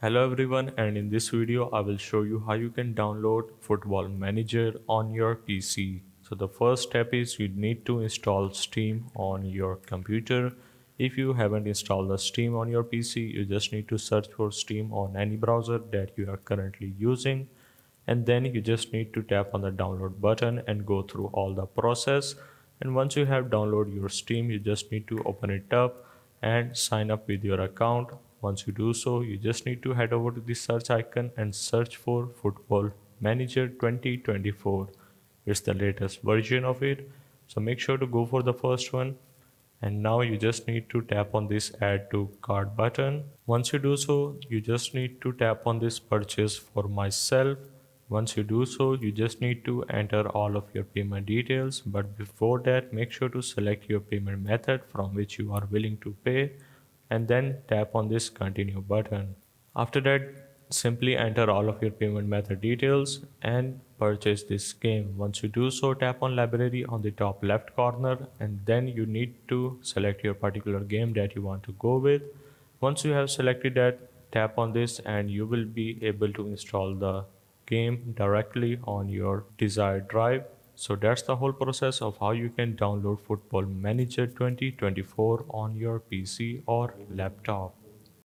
Hello everyone, and in this video I will show you how you can download Football Manager on your PC. So the first step is you need to install Steam on your computer. If you haven't installed the Steam on your PC, you just need to search for Steam on any browser that you are currently using, and then you just need to tap on the download button and go through all the process. And once you have downloaded your Steam, you just need to open it up and sign up with your account. Once you do so, you just need to head over to the search icon and search for Football Manager 2024. It's the latest version of it, so make sure to go for the first one. And now you just need to tap on this add to cart button. Once you do so, you just need to tap on this purchase for myself. Once you do so, you just need to enter all of your payment details, but before that, make sure to select your payment method from which you are willing to pay, and then tap on this continue button. After that, simply enter all of your payment method details and purchase this game. Once you do so, tap on library on the top left corner, and then you need to select your particular game that you want to go with. Once you have selected that, tap on this and you will be able to install the game directly on your desired drive. So that's the whole process of how you can download Football Manager 2024 on your PC or laptop.